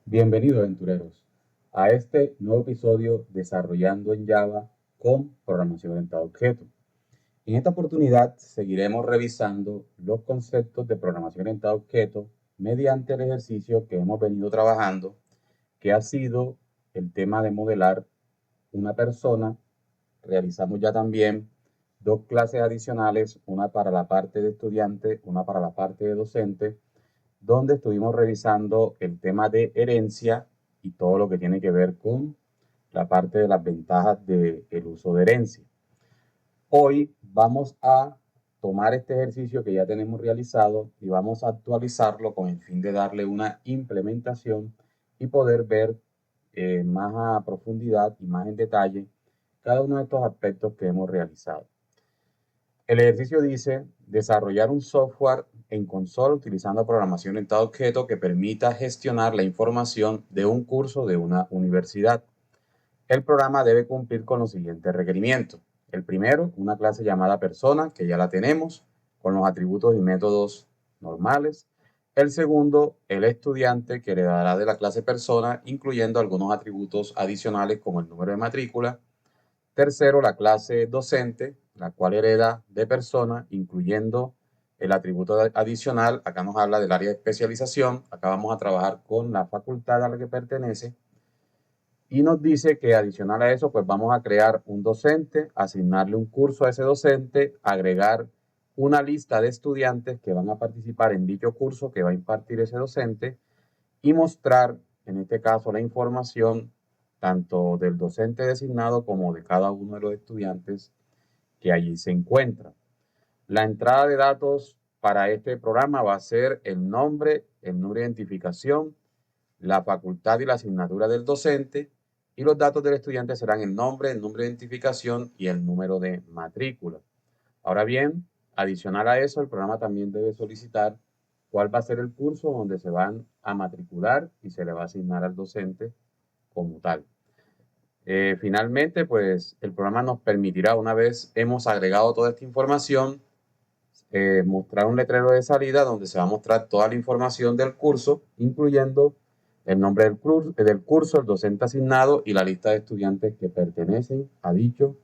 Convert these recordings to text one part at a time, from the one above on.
Bienvenidos aventureros a este nuevo episodio Desarrollando en Java con programación orientada a objetos. En esta oportunidad seguiremos revisando los conceptos de programación orientada a objetos mediante el ejercicio que hemos venido trabajando, que ha sido el tema de modelar una persona. Realizamos ya también dos clases adicionales, una para la parte de estudiante, una para la parte de docente, donde estuvimos revisando el tema de herencia y todo lo que tiene que ver con la parte de las ventajas del uso de herencia. Hoy vamos a tomar este ejercicio que ya tenemos realizado y vamos a actualizarlo con el fin de darle una implementación y poder ver más a profundidad y más en detalle cada uno de estos aspectos que hemos realizado. El ejercicio dice desarrollar un software en consola utilizando programación orientada a objetos que permita gestionar la información de un curso de una universidad. El programa debe cumplir con los siguientes requerimientos. El primero, una clase llamada persona, que ya la tenemos, con los atributos y métodos normales. El segundo, el estudiante, que heredará de la clase persona, incluyendo algunos atributos adicionales como el número de matrícula. Tercero, la clase docente, la cual hereda de persona, incluyendo el atributo adicional. Acá nos habla del área de especialización. Acá vamos a trabajar con la facultad a la que pertenece. Y nos dice que adicional a eso, pues vamos a crear un docente, asignarle un curso a ese docente, agregar una lista de estudiantes que van a participar en dicho curso que va a impartir ese docente y mostrar, en este caso, la información tanto del docente designado como de cada uno de los estudiantes que allí se encuentran. La entrada de datos para este programa va a ser el nombre, el número de identificación, la facultad y la asignatura del docente, y los datos del estudiante serán el nombre, el número de identificación y el número de matrícula. Ahora bien, adicional a eso, el programa también debe solicitar cuál va a ser el curso donde se van a matricular y se le va a asignar al docente como tal. Finalmente, pues el programa nos permitirá, una vez hemos agregado toda esta información, mostrar un letrero de salida donde se va a mostrar toda la información del curso, incluyendo el nombre del curso, el docente asignado y la lista de estudiantes que pertenecen a dicho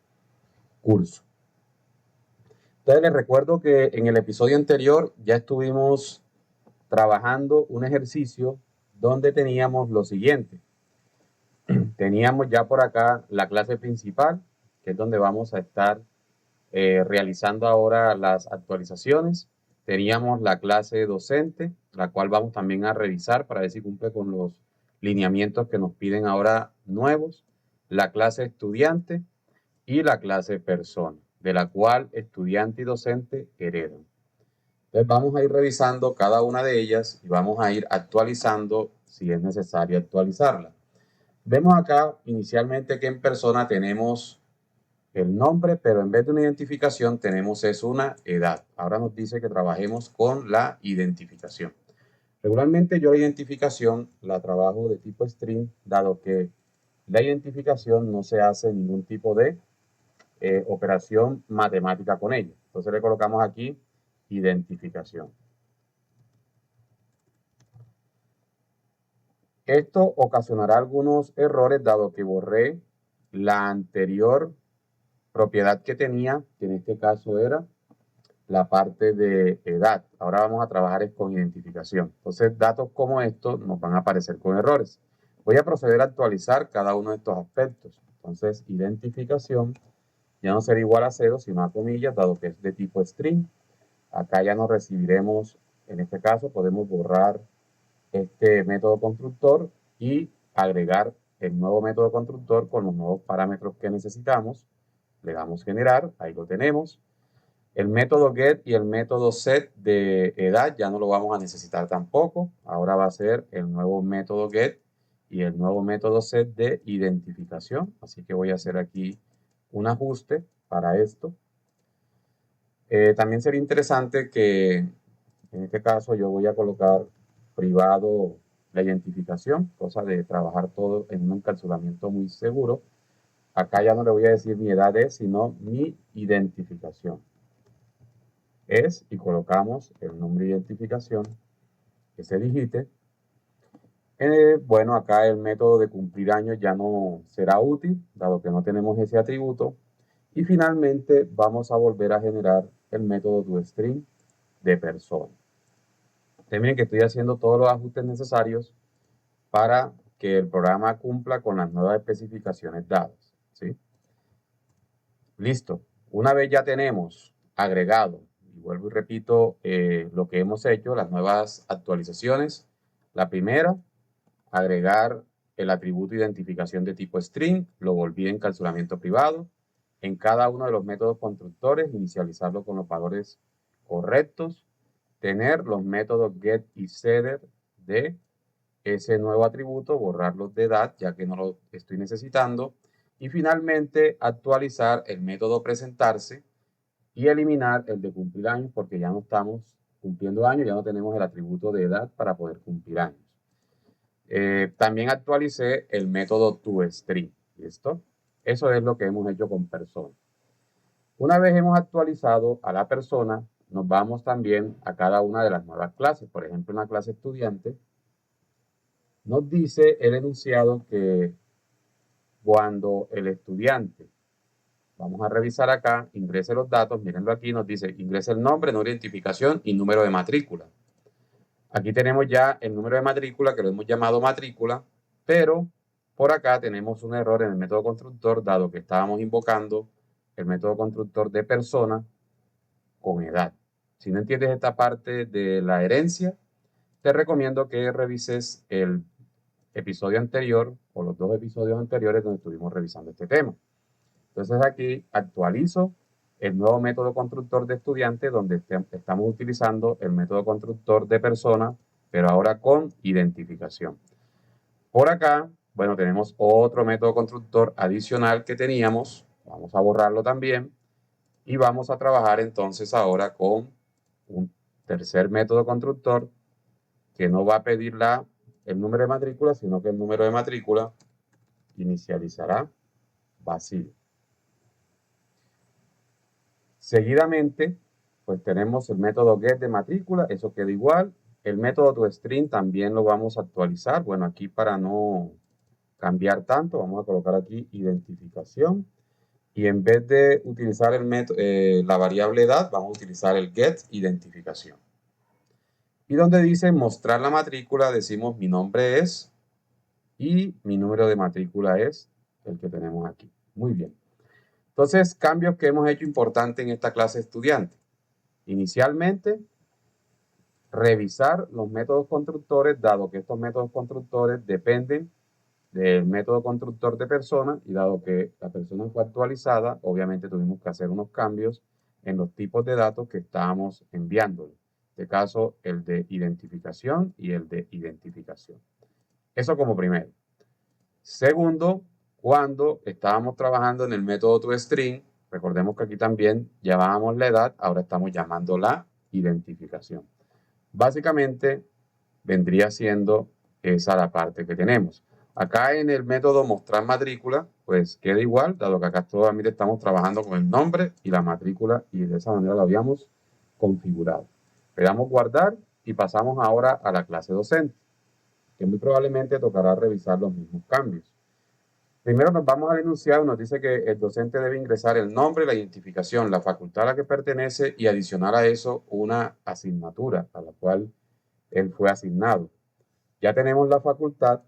curso. Entonces les recuerdo que en el episodio anterior ya estuvimos trabajando un ejercicio donde teníamos lo siguiente. Teníamos ya por acá la clase principal, que es donde vamos a estar realizando ahora las actualizaciones. Teníamos la clase docente, la cual vamos también a revisar para ver si cumple con los lineamientos que nos piden ahora nuevos. La clase estudiante y la clase persona, de la cual estudiante y docente heredan. Entonces vamos a ir revisando cada una de ellas y vamos a ir actualizando si es necesario actualizarla. Vemos acá inicialmente que en persona tenemos el nombre, pero en vez de una identificación tenemos es una edad. Ahora nos dice que trabajemos con la identificación. Regularmente yo la identificación la trabajo de tipo string, dado que la identificación no se hace ningún tipo de operación matemática con ella. Entonces le colocamos aquí identificación. Esto ocasionará algunos errores dado que borré la anterior propiedad que tenía, que en este caso era la parte de edad. Ahora vamos a trabajar con identificación. Entonces, datos como estos nos van a aparecer con errores. Voy a proceder a actualizar cada uno de estos aspectos. Entonces, identificación ya no será igual a 0, sino a comillas, dado que es de tipo string. Acá ya nos recibiremos, en este caso, podemos borrar este método constructor y agregar el nuevo método constructor con los nuevos parámetros que necesitamos. Le damos generar, ahí lo tenemos. El método get y el método set de edad ya no lo vamos a necesitar tampoco. Ahora va a ser el nuevo método get y el nuevo método set de identificación. Así que voy a hacer aquí un ajuste para esto. También sería interesante que en este caso yo voy a colocar privado la identificación, cosa de trabajar todo en un encapsulamiento muy seguro. Acá ya no le voy a decir mi edad es, sino mi identificación. Es, y colocamos el nombre de identificación que se digite. Bueno, acá el método de cumplir años ya no será útil, dado que no tenemos ese atributo. Y finalmente vamos a volver a generar el método toString de persona. Miren que estoy haciendo todos los ajustes necesarios para que el programa cumpla con las nuevas especificaciones dadas, ¿sí? Listo. Una vez ya tenemos agregado, y vuelvo y repito lo que hemos hecho, las nuevas actualizaciones. La primera, agregar el atributo identificación de tipo string, lo volví encapsulamiento privado. En cada uno de los métodos constructores, inicializarlo con los valores correctos. Tener los métodos get y setter de ese nuevo atributo, borrarlos de edad, ya que no lo estoy necesitando. Y finalmente, actualizar el método presentarse y eliminar el de cumplir años, porque ya no estamos cumpliendo años, ya no tenemos el atributo de edad para poder cumplir años. También actualicé el método toString. ¿Listo? Eso es lo que hemos hecho con persona. Una vez hemos actualizado a la persona, nos vamos también a cada una de las nuevas clases. Por ejemplo, en la clase estudiante, nos dice el enunciado que cuando el estudiante, vamos a revisar acá, ingrese los datos, mírenlo aquí, nos dice ingrese el nombre, número de identificación y número de matrícula. Aquí tenemos ya el número de matrícula, que lo hemos llamado matrícula, pero por acá tenemos un error en el método constructor, dado que estábamos invocando el método constructor de persona con edad. Si no entiendes esta parte de la herencia, te recomiendo que revises el episodio anterior o los dos episodios anteriores donde estuvimos revisando este tema. Entonces aquí actualizo el nuevo método constructor de estudiante donde estamos utilizando el método constructor de persona, pero ahora con identificación. Por acá, bueno, tenemos otro método constructor adicional que teníamos. Vamos a borrarlo también. Y vamos a trabajar entonces ahora con un tercer método constructor que no va a pedir el número de matrícula, sino que el número de matrícula inicializará vacío. Seguidamente, pues tenemos el método get de matrícula, eso queda igual. El método toString también lo vamos a actualizar. Bueno, aquí para no cambiar tanto, vamos a colocar aquí identificación. Y en vez de utilizar la variable edad, vamos a utilizar el get identificación. Y donde dice mostrar la matrícula, decimos mi nombre es y mi número de matrícula es el que tenemos aquí. Muy bien. Entonces, cambios que hemos hecho importante en esta clase estudiante. Inicialmente, revisar los métodos constructores, dado que estos métodos constructores dependen del método constructor de persona y dado que la persona fue actualizada, obviamente tuvimos que hacer unos cambios en los tipos de datos que estábamos enviándole. En este caso, el de identificación y el de identificación. Eso como primero. Segundo, cuando estábamos trabajando en el método toString, recordemos que aquí también llamábamos la edad, ahora estamos llamando la identificación. Básicamente vendría siendo esa la parte que tenemos. Acá en el método mostrar matrícula, pues queda igual, dado que acá todavía estamos trabajando con el nombre y la matrícula y de esa manera lo habíamos configurado. Le damos guardar y pasamos ahora a la clase docente, que muy probablemente tocará revisar los mismos cambios. Primero nos vamos al enunciado, nos dice que el docente debe ingresar el nombre, la identificación, la facultad a la que pertenece y adicionar a eso una asignatura a la cual él fue asignado. Ya tenemos la facultad,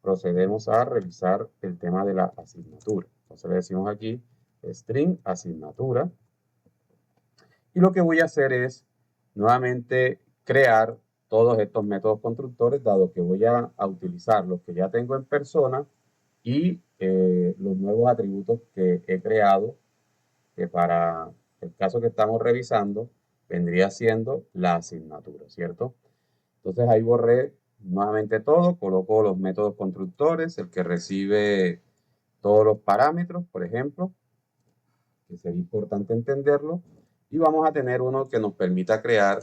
procedemos a revisar el tema de la asignatura. Entonces le decimos aquí string asignatura. Y lo que voy a hacer es nuevamente crear todos estos métodos constructores, dado que voy a utilizar los que ya tengo en persona y los nuevos atributos que he creado, que para el caso que estamos revisando vendría siendo la asignatura, ¿cierto? Entonces ahí borré nuevamente todo, coloco los métodos constructores, el que recibe todos los parámetros, por ejemplo, que sería importante entenderlo, y vamos a tener uno que nos permita crear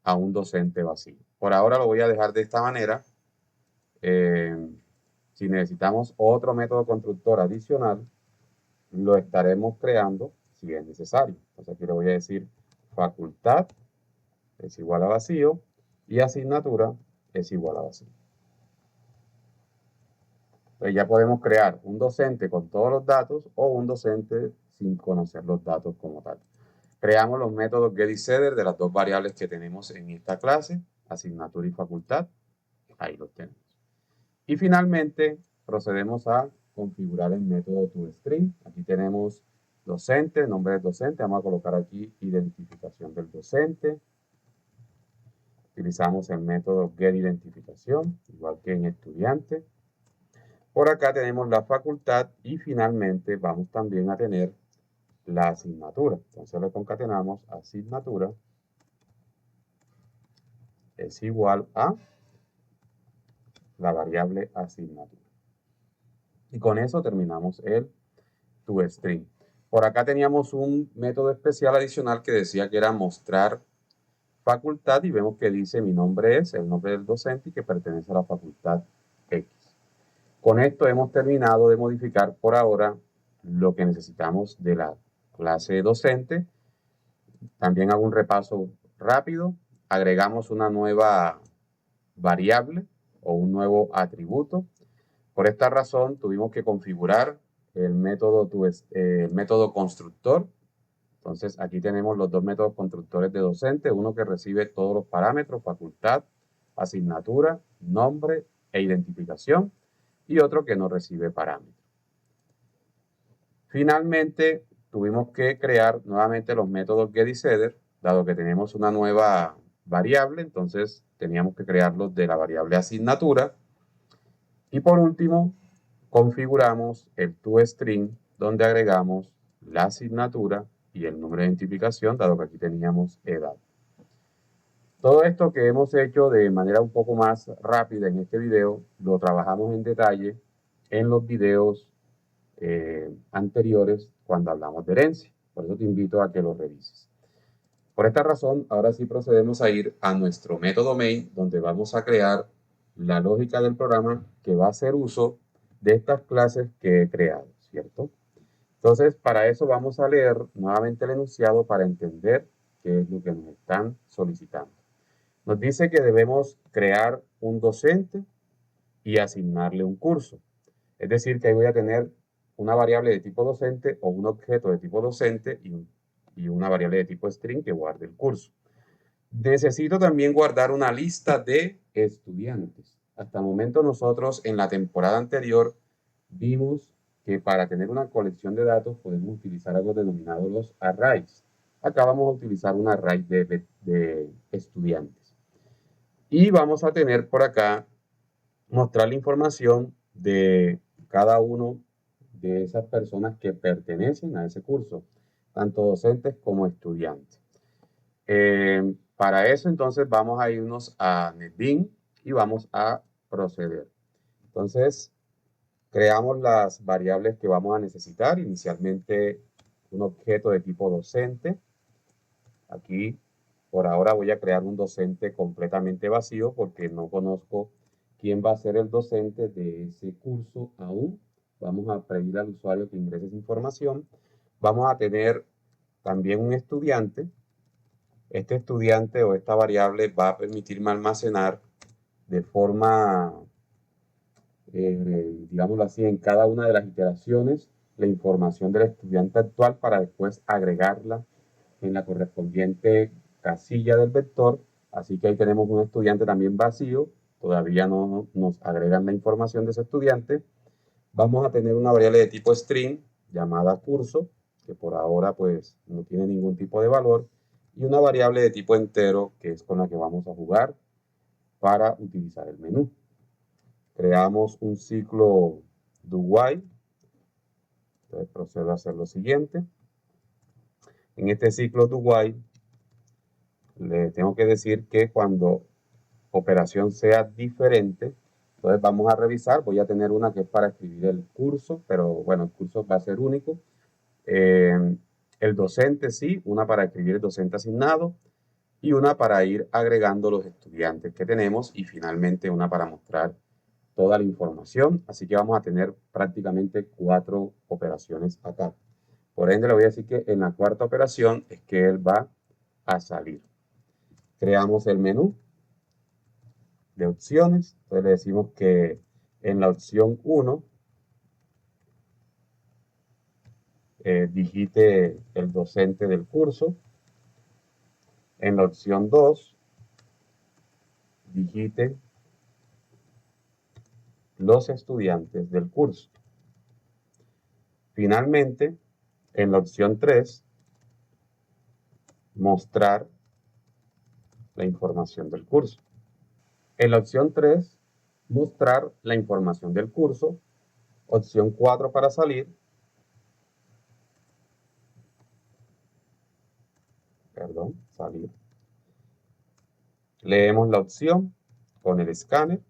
a un docente vacío. Por ahora lo voy a dejar de esta manera. Si necesitamos otro método constructor adicional, lo estaremos creando si es necesario. Entonces aquí le voy a decir facultad es igual a vacío y asignatura es igual a vacío. Entonces ya podemos crear un docente con todos los datos o un docente sin conocer los datos como tal. Creamos los métodos get y setter de las dos variables que tenemos en esta clase, asignatura y facultad. Ahí los tenemos. Y finalmente procedemos a configurar el método toString. Aquí tenemos docente, nombre del docente. Vamos a colocar aquí identificación del docente. Utilizamos el método getIdentificación, igual que en estudiante. Por acá tenemos la facultad y finalmente vamos también a tener la asignatura. Entonces le concatenamos asignatura es igual a la variable asignatura. Y con eso terminamos el toString. Por acá teníamos un método especial adicional que decía que era mostrar facultad y vemos que dice mi nombre es el nombre del docente y que pertenece a la facultad X. Con esto hemos terminado de modificar por ahora lo que necesitamos de la clase docente. También hago un repaso rápido. Agregamos una nueva variable o un nuevo atributo. Por esta razón tuvimos que configurar el método constructor. Entonces aquí tenemos los dos métodos constructores de docente, uno que recibe todos los parámetros, facultad, asignatura, nombre e identificación, y otro que no recibe parámetros. Finalmente tuvimos que crear nuevamente los métodos get y setter, dado que tenemos una nueva variable, entonces teníamos que crearlos de la variable asignatura. Y por último, configuramos el toString, donde agregamos la asignatura y el número de identificación, dado que aquí teníamos edad. Todo esto que hemos hecho de manera un poco más rápida en este video, lo trabajamos en detalle en los videos anteriores cuando hablamos de herencia. Por eso te invito a que lo revises. Por esta razón, ahora sí procedemos a ir a nuestro método main, donde vamos a crear la lógica del programa que va a hacer uso de estas clases que he creado, ¿cierto? Entonces, para eso vamos a leer nuevamente el enunciado para entender qué es lo que nos están solicitando. Nos dice que debemos crear un docente y asignarle un curso. Es decir, que ahí voy a tener una variable de tipo docente o un objeto de tipo docente y una variable de tipo string que guarde el curso. Necesito también guardar una lista de estudiantes. Hasta el momento nosotros en la temporada anterior vimos que para tener una colección de datos podemos utilizar algo denominado los arrays. Acá vamos a utilizar un array de estudiantes. Y vamos a tener por acá mostrar la información de cada uno de esas personas que pertenecen a ese curso, tanto docentes como estudiantes. Para eso entonces vamos a irnos a NetBeans y vamos a proceder. Entonces creamos las variables que vamos a necesitar. Inicialmente un objeto de tipo docente. Aquí por ahora voy a crear un docente completamente vacío porque no conozco quién va a ser el docente de ese curso aún. Vamos a pedir al usuario que ingrese esa información. Vamos a tener también un estudiante. Este estudiante o esta variable va a permitirme almacenar de forma, digámoslo así, en cada una de las iteraciones la información del estudiante actual para después agregarla en la correspondiente casilla del vector. Así que ahí tenemos un estudiante también vacío. Todavía no nos agregan la información de ese estudiante. Vamos a tener una variable de tipo string llamada curso, que por ahora pues no tiene ningún tipo de valor, y una variable de tipo entero, que es con la que vamos a jugar para utilizar el menú. Creamos un ciclo do while. Entonces procedo a hacer lo siguiente. En este ciclo do while, le tengo que decir que cuando operación sea diferente, entonces vamos a revisar. Voy a tener una que es para escribir el curso, pero bueno, el curso va a ser único. El docente sí, una para escribir el docente asignado y una para ir agregando los estudiantes que tenemos y finalmente una para mostrar toda la información. Así que vamos a tener prácticamente 4 operaciones acá. Por ende, le voy a decir que en la cuarta operación es que él va a salir. Creamos el menú de opciones. Entonces le decimos que en la opción 1 digite el docente del curso. En la opción 2 digite los estudiantes del curso. Finalmente, en la opción 3, mostrar la información del curso. En la opción 3, mostrar la información del curso. Opción 4 para salir. Perdón, salir. Leemos la opción con el escáner.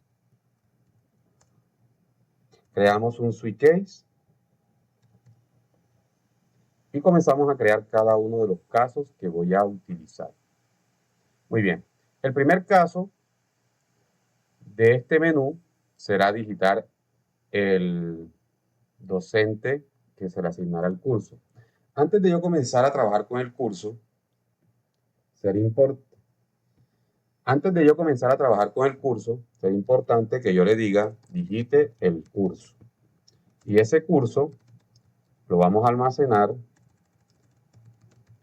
Creamos un switch case. Y comenzamos a crear cada uno de los casos que voy a utilizar. Muy bien. El primer caso de este menú será digitar el docente que se le asignará el curso. Antes de yo comenzar a trabajar con el curso, sería importante que yo le diga, digite el curso. Y ese curso lo vamos a almacenar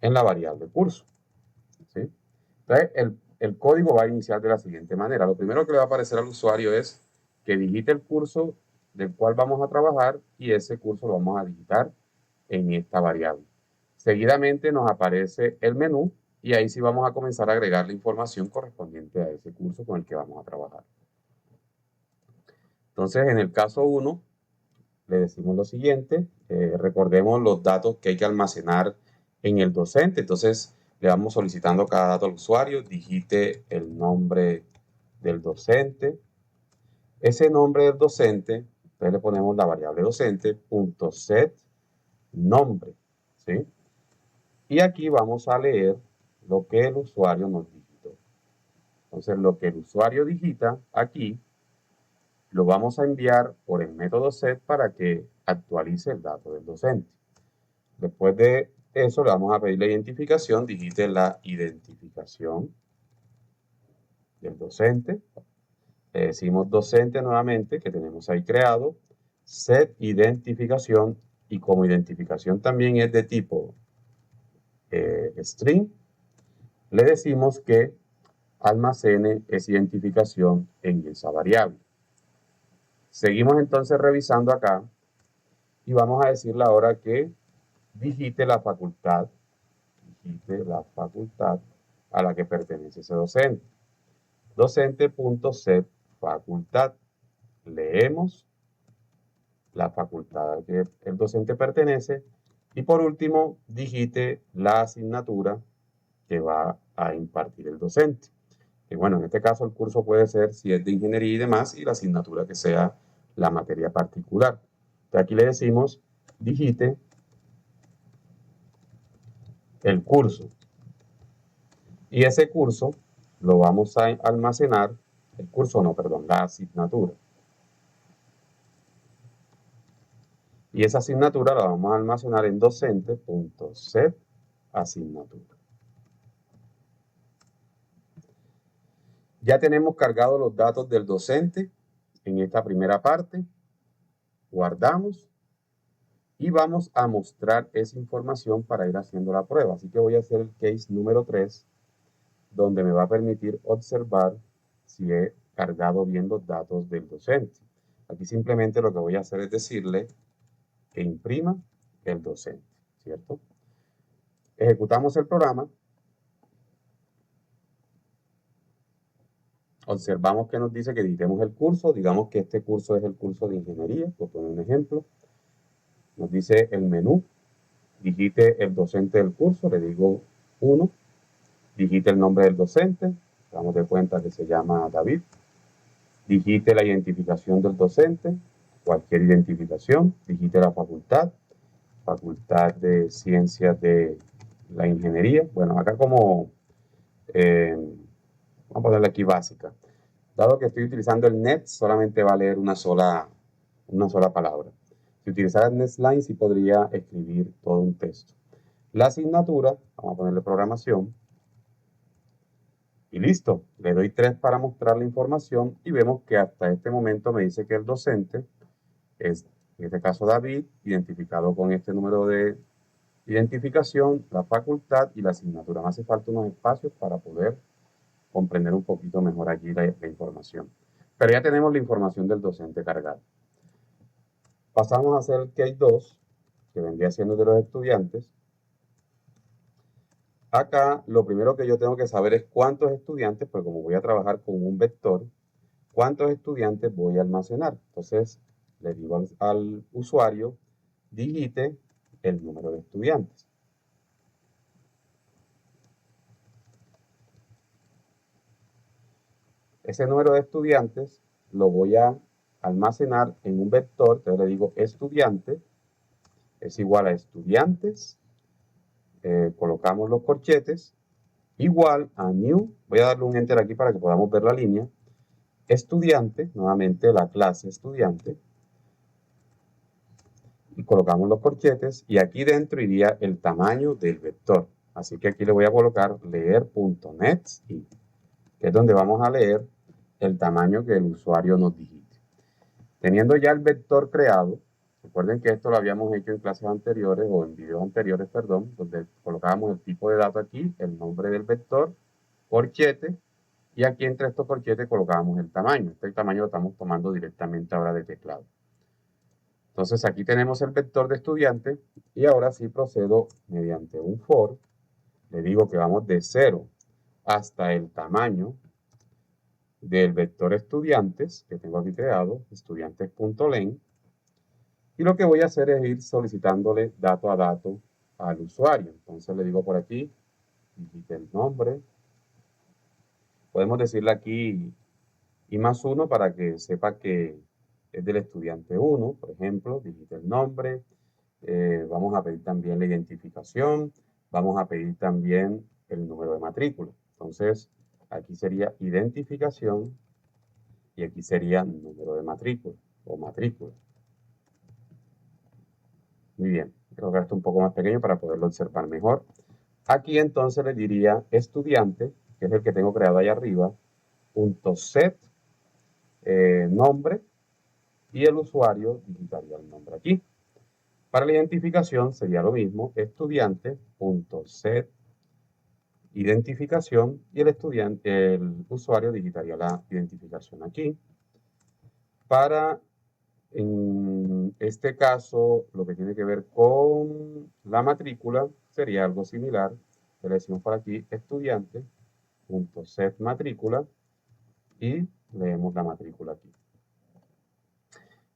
en la variable curso. ¿Sí? Entonces, el código va a iniciar de la siguiente manera. Lo primero que le va a aparecer al usuario es que digite el curso del cual vamos a trabajar y ese curso lo vamos a digitar en esta variable. Seguidamente nos aparece el menú y ahí sí vamos a comenzar a agregar la información correspondiente a ese curso con el que vamos a trabajar. Entonces, en el caso 1, le decimos lo siguiente. Recordemos los datos que hay que almacenar en el docente. Entonces, le vamos solicitando cada dato al usuario. Digite el nombre del docente. Ese nombre del docente, entonces le ponemos la variable docente, .set nombre. ¿Sí? Y aquí vamos a leer lo que el usuario nos digitó. Entonces, lo que el usuario digita aquí, lo vamos a enviar por el método set para que actualice el dato del docente. Después de eso, le vamos a pedir la identificación. Digite la identificación del docente. Le decimos docente nuevamente, que tenemos ahí creado. Set identificación. Y como identificación también es de tipo string, le decimos que almacene esa identificación en esa variable. Seguimos entonces revisando acá y vamos a decirle ahora que digite la facultad a la que pertenece ese docente. Docente.set facultad. Leemos la facultad a la que el docente pertenece y por último digite la asignatura que va a impartir el docente. Y bueno, en este caso el curso puede ser, si es de ingeniería y demás, y la asignatura que sea la materia particular. Entonces aquí le decimos, digite el curso. Y ese curso lo vamos a almacenar, la asignatura. Y esa asignatura la vamos a almacenar en docente.set asignatura. Ya tenemos cargados los datos del docente en esta primera parte. Guardamos y vamos a mostrar esa información para ir haciendo la prueba. Así que voy a hacer el case número 3, donde me va a permitir observar si he cargado bien los datos del docente. Aquí simplemente lo que voy a hacer es decirle que imprima el docente, ¿cierto? Ejecutamos el programa. Observamos que nos dice que digitemos el curso. Digamos que este curso es el curso de ingeniería, por poner un ejemplo. Nos dice el menú. Digite el docente del curso. Le digo 1. Digite el nombre del docente. Damos de cuenta que se llama David. Digite la identificación del docente. Cualquier identificación. Digite la facultad. Facultad de Ciencias de la Ingeniería. Bueno, acá como... vamos a ponerle aquí básica. Dado que estoy utilizando el net, solamente va a leer una sola palabra. Si utilizara NetLine, sí podría escribir todo un texto. La asignatura, vamos a ponerle programación. Y listo, le doy 3 para mostrar la información y vemos que hasta este momento me dice que el docente es, en este caso David, identificado con este número de identificación, la facultad y la asignatura. Me hace falta unos espacios para poder comprender un poquito mejor allí la información. Pero ya tenemos la información del docente cargada. Pasamos a hacer el case 2, que vendría siendo de los estudiantes. Acá lo primero que yo tengo que saber es cuántos estudiantes, pues como voy a trabajar con un vector, cuántos estudiantes voy a almacenar. Entonces le digo al usuario, digite el número de estudiantes. Ese número de estudiantes lo voy a almacenar en un vector, entonces le digo estudiante es igual a estudiantes, colocamos los corchetes, igual a new, voy a darle un enter aquí para que podamos ver la línea, estudiante, nuevamente la clase estudiante, y colocamos los corchetes, y aquí dentro iría el tamaño del vector. Así que aquí le voy a colocar leer.net, que es donde vamos a leer el tamaño que el usuario nos digite. Teniendo ya el vector creado, recuerden que esto lo habíamos hecho en clases anteriores o en videos anteriores, perdón, donde colocábamos el tipo de dato aquí, el nombre del vector, corchete, y aquí entre estos corchetes colocábamos el tamaño. Este tamaño lo estamos tomando directamente ahora de teclado. Entonces aquí tenemos el vector de estudiante y ahora sí procedo mediante un for. Le digo que vamos de 0 hasta el tamaño del vector estudiantes que tengo aquí creado, estudiantes.len. Y lo que voy a hacer es ir solicitándole dato a dato al usuario. Entonces le digo por aquí, digite el nombre. Podemos decirle aquí I+1 para que sepa que es del estudiante 1, por ejemplo, digite el nombre. Vamos a pedir también la identificación. Vamos a pedir también el número de matrícula. Entonces, aquí sería identificación y aquí sería número de matrícula o matrícula. Muy bien, creo que esto es un poco más pequeño para poderlo observar mejor. Aquí entonces le diría estudiante, que es el que tengo creado ahí arriba, .set, nombre, y el usuario digitaría el nombre aquí. Para la identificación sería lo mismo, estudiante.set, identificación, y el usuario digitaría la identificación aquí. Para, en este caso, lo que tiene que ver con la matrícula sería algo similar. Le decimos por aquí estudiante.set matrícula y leemos la matrícula aquí.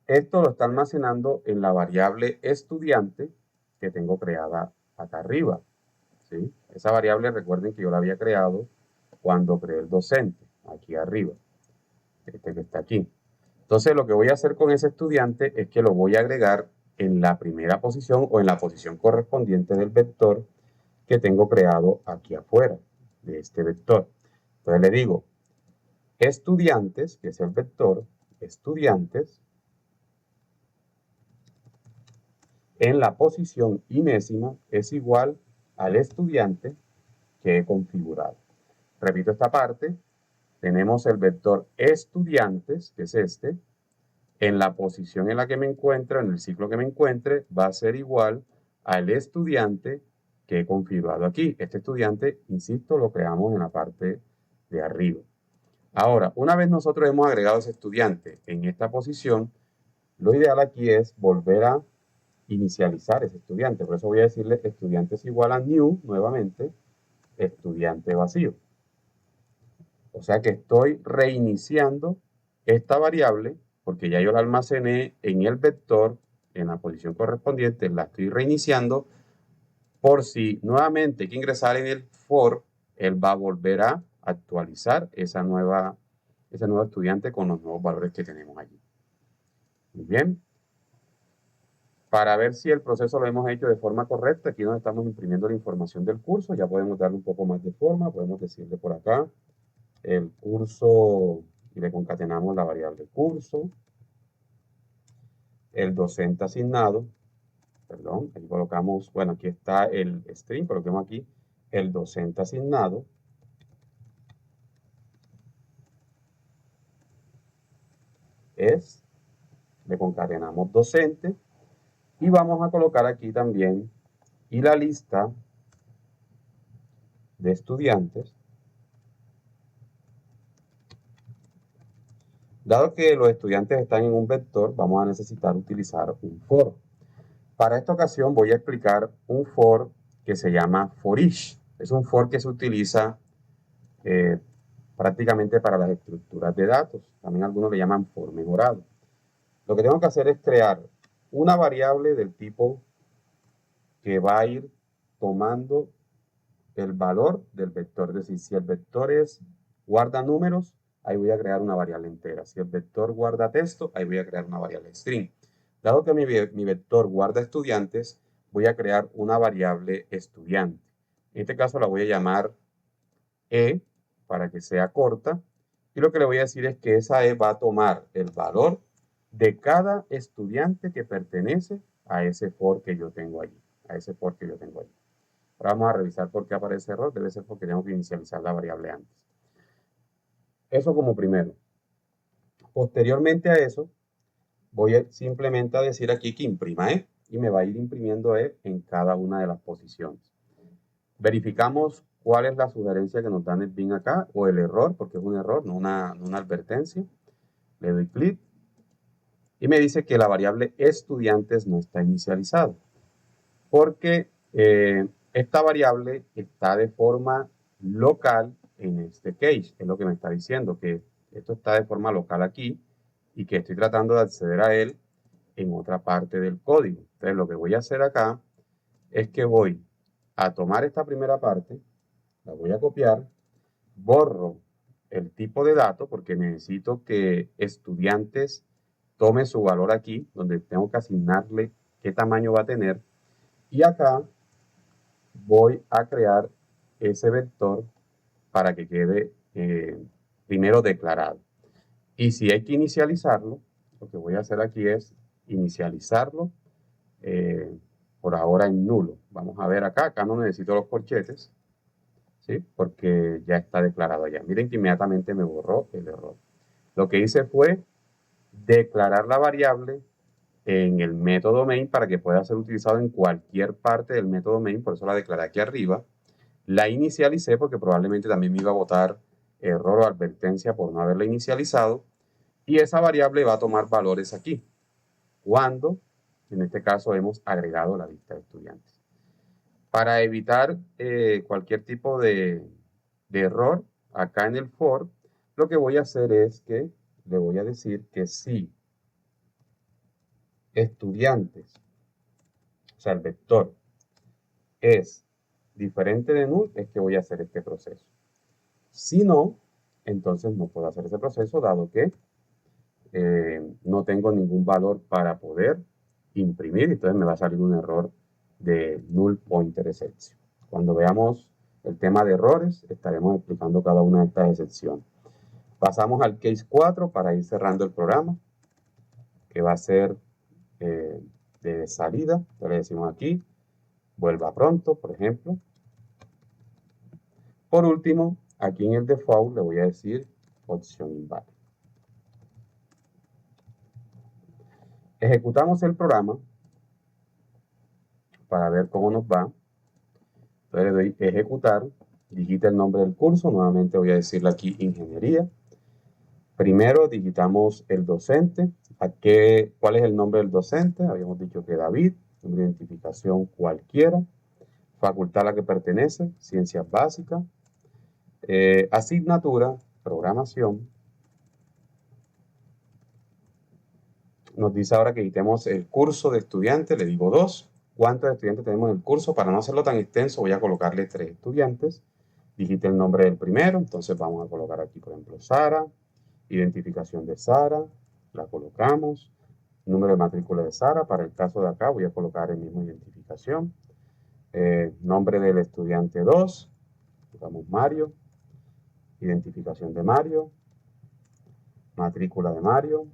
Esto lo está almacenando en la variable estudiante que tengo creada acá arriba. ¿Sí? Esa variable, recuerden que yo la había creado cuando creé el docente, aquí arriba, este que está aquí. Entonces lo que voy a hacer con ese estudiante es que lo voy a agregar en la primera posición o en la posición correspondiente del vector que tengo creado aquí afuera de este vector. Entonces le digo, estudiantes, que es el vector, estudiantes, en la posición inésima es igual al estudiante que he configurado. Repito esta parte, tenemos el vector estudiantes, que es este, en la posición en la que me encuentro, en el ciclo que me encuentre, va a ser igual al estudiante que he configurado aquí. Este estudiante, insisto, lo creamos en la parte de arriba. Ahora, una vez nosotros hemos agregado ese estudiante en esta posición, lo ideal aquí es volver a inicializar ese estudiante. Por eso voy a decirle estudiante es igual a new, nuevamente, estudiante vacío. O sea que estoy reiniciando esta variable porque ya yo la almacené en el vector, en la posición correspondiente, la estoy reiniciando por si nuevamente hay que ingresar en el for, él va a volver a actualizar ese nuevo estudiante con los nuevos valores que tenemos allí. Muy bien. Para ver si el proceso lo hemos hecho de forma correcta, aquí donde estamos imprimiendo la información del curso, ya podemos darle un poco más de forma, podemos decirle por acá el curso y le concatenamos la variable curso. el docente asignado, perdón, aquí colocamos, bueno, aquí está el string, coloquemos aquí el docente asignado. Le concatenamos docente y vamos a colocar aquí también y la lista de estudiantes. Dado que los estudiantes están en un vector, vamos a necesitar utilizar un for. Para esta ocasión voy a explicar un for que se llama for-each. Es un for que se utiliza prácticamente para las estructuras de datos. También algunos le llaman for mejorado. Lo que tengo que hacer es crear una variable del tipo que va a ir tomando el valor del vector. Es decir, si el vector guarda números, ahí voy a crear una variable entera. Si el vector guarda texto, ahí voy a crear una variable string. Dado que mi vector guarda estudiantes, voy a crear una variable estudiante. En este caso la voy a llamar E para que sea corta. Y lo que le voy a decir es que esa E va a tomar el valor de cada estudiante que pertenece a ese for que yo tengo allí. Ahora vamos a revisar por qué aparece error. Debe ser porque tengo que inicializar la variable antes. Eso como primero. Posteriormente a eso, voy simplemente a decir aquí que imprima E y me va a ir imprimiendo E en cada una de las posiciones. Verificamos cuál es la sugerencia que nos da NetBeans acá o el error, porque es un error, no una advertencia. Le doy clic y me dice que la variable estudiantes no está inicializada porque esta variable está de forma local en este case. Es lo que me está diciendo, que esto está de forma local aquí y que estoy tratando de acceder a él en otra parte del código. Entonces lo que voy a hacer acá es que voy a tomar esta primera parte, la voy a copiar, borro el tipo de dato porque necesito que estudiantes tome su valor aquí, donde tengo que asignarle qué tamaño va a tener. Y acá voy a crear ese vector para que quede primero declarado. Y si hay que inicializarlo, lo que voy a hacer aquí es inicializarlo por ahora en nulo. Vamos a ver acá no necesito los corchetes, ¿sí? Porque ya está declarado allá. Miren que inmediatamente me borró el error. Lo que hice fue declarar la variable en el método main para que pueda ser utilizado en cualquier parte del método main, por eso la declaré aquí arriba. La inicialicé porque probablemente también me iba a botar error o advertencia por no haberla inicializado. Y esa variable va a tomar valores aquí, cuando en este caso hemos agregado la lista de estudiantes. Para evitar cualquier tipo de error, acá en el for, lo que voy a hacer es que le voy a decir que si estudiantes, o sea, el vector, es diferente de null, es que voy a hacer este proceso. Si no, entonces no puedo hacer ese proceso, dado que no tengo ningún valor para poder imprimir, entonces me va a salir un error de null pointer exception. Cuando veamos el tema de errores, estaremos explicando cada una de estas excepciones. Pasamos al case 4 para ir cerrando el programa, que va a ser de salida. Entonces le decimos aquí, vuelva pronto, por ejemplo. Por último, aquí en el default le voy a decir opción inválida. Ejecutamos el programa para ver cómo nos va. Entonces le doy ejecutar, digita el nombre del curso, nuevamente voy a decirle aquí ingeniería. Primero digitamos el docente, ¿cuál es el nombre del docente? Habíamos dicho que David, número de identificación cualquiera, facultad a la que pertenece, ciencias básicas, asignatura, programación. Nos dice ahora que quitemos el curso de estudiantes, le digo 2. ¿Cuántos estudiantes tenemos en el curso? Para no hacerlo tan extenso, voy a colocarle 3 estudiantes. Digite el nombre del primero, entonces vamos a colocar aquí, por ejemplo, Sara. Identificación de Sara, la colocamos. Número de matrícula de Sara, para el caso de acá voy a colocar el mismo identificación. Nombre del estudiante 2, colocamos Mario. Identificación de Mario. Matrícula de Mario.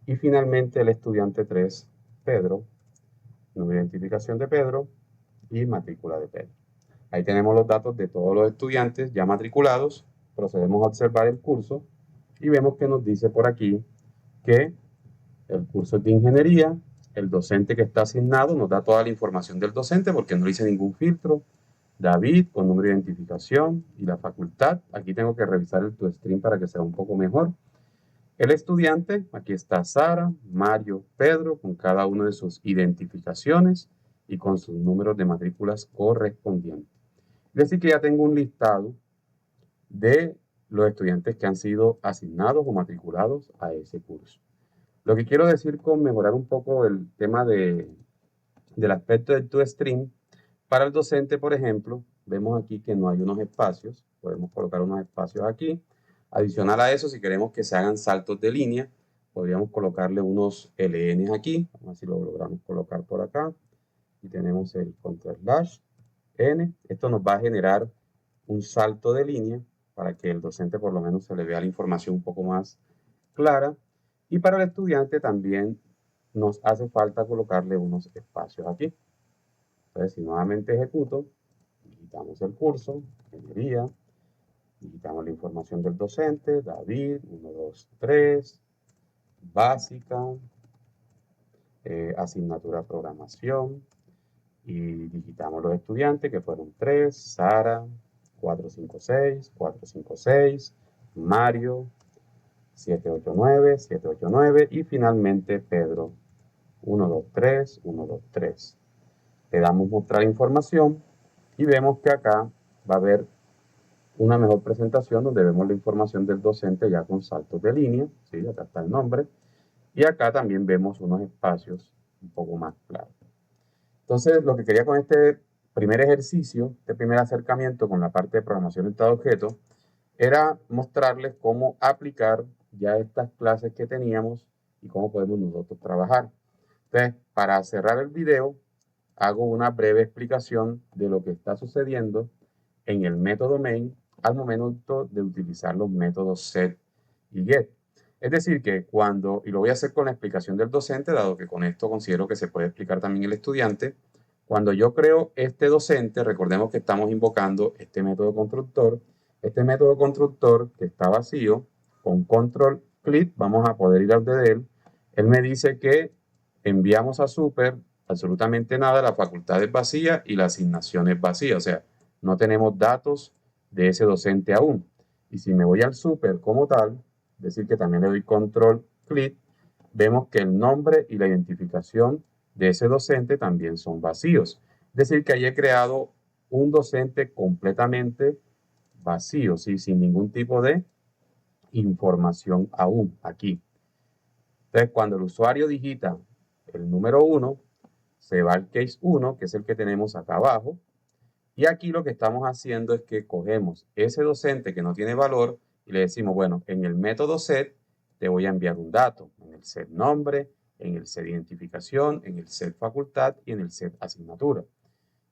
Y finalmente el estudiante 3, Pedro, número de identificación de Pedro y matrícula de Pedro. Ahí tenemos los datos de todos los estudiantes ya matriculados. Procedemos a observar el curso y vemos que nos dice por aquí que el curso es de ingeniería. El docente que está asignado nos da toda la información del docente porque no hice ningún filtro. David con número de identificación y la facultad. Aquí tengo que revisar el TuStream para que sea un poco mejor. El estudiante, aquí está Sara, Mario, Pedro, con cada uno de sus identificaciones y con sus números de matrículas correspondientes. Es decir, que ya tengo un listado de los estudiantes que han sido asignados o matriculados a ese curso. Lo que quiero decir con mejorar un poco el tema del aspecto del TuStream, para el docente, por ejemplo, vemos aquí que no hay unos espacios. Podemos colocar unos espacios aquí. Adicional a eso, si queremos que se hagan saltos de línea, podríamos colocarle unos LN aquí. Vamos a ver si lo logramos colocar por acá. Y tenemos el control slash N. Esto nos va a generar un salto de línea para que el docente por lo menos se le vea la información un poco más clara. Y para el estudiante también nos hace falta colocarle unos espacios aquí. Entonces, si nuevamente ejecuto, digitamos el curso, ingeniería, digitamos la información del docente, David, 1, 2, 3, básica, asignatura programación, y digitamos los estudiantes que fueron 3, Sara, 456, 456, Mario, 789, 789 y finalmente Pedro, 123, 123. Le damos mostrar información y vemos que acá va a haber una mejor presentación donde vemos la información del docente ya con saltos de línea, ¿sí? Acá está el nombre, y acá también vemos unos espacios un poco más claros. Entonces, lo que quería con este primer ejercicio, este primer acercamiento con la parte de programación orientada a objetos, era mostrarles cómo aplicar ya estas clases que teníamos y cómo podemos nosotros trabajar. Entonces, para cerrar el video, hago una breve explicación de lo que está sucediendo en el método main al momento de utilizar los métodos set y get. Es decir, que cuando, y lo voy a hacer con la explicación del docente, dado que con esto considero que se puede explicar también el estudiante, cuando yo creo este docente, recordemos que estamos invocando este método constructor que está vacío, con control click, vamos a poder ir al de él. Él me dice que enviamos a super absolutamente nada, la facultad es vacía y la asignación es vacía, o sea, no tenemos datos de ese docente aún. Y si me voy al super como tal, es decir, que también le doy control clic, vemos que el nombre y la identificación de ese docente también son vacíos. Es decir, que ahí he creado un docente completamente vacío, ¿sí? Sin ningún tipo de información aún aquí. Entonces, cuando el usuario digita el número 1, se va al case 1, que es el que tenemos acá abajo, y aquí lo que estamos haciendo es que cogemos ese docente que no tiene valor y le decimos, bueno, en el método set te voy a enviar un dato, en el set nombre, en el set identificación, en el set facultad y en el set asignatura.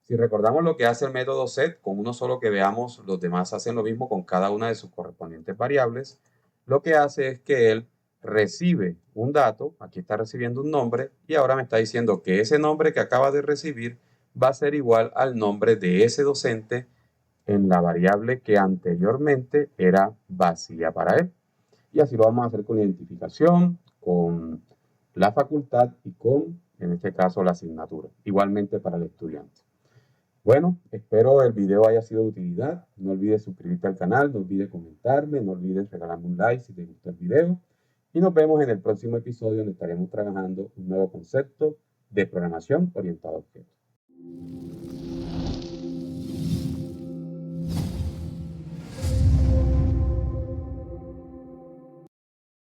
Si recordamos lo que hace el método set, con uno solo que veamos, los demás hacen lo mismo con cada una de sus correspondientes variables. Lo que hace es que él recibe un dato, aquí está recibiendo un nombre, y ahora me está diciendo que ese nombre que acaba de recibir va a ser igual al nombre de ese docente en la variable que anteriormente era vacía para él. Y así lo vamos a hacer con la identificación, con la facultad y con, en este caso, la asignatura. Igualmente para el estudiante. Bueno, espero el video haya sido de utilidad. No olvides suscribirte al canal, no olvides comentarme, no olvides regalarme un like si te gustó el video. Y nos vemos en el próximo episodio donde estaremos trabajando un nuevo concepto de programación orientada a objetos.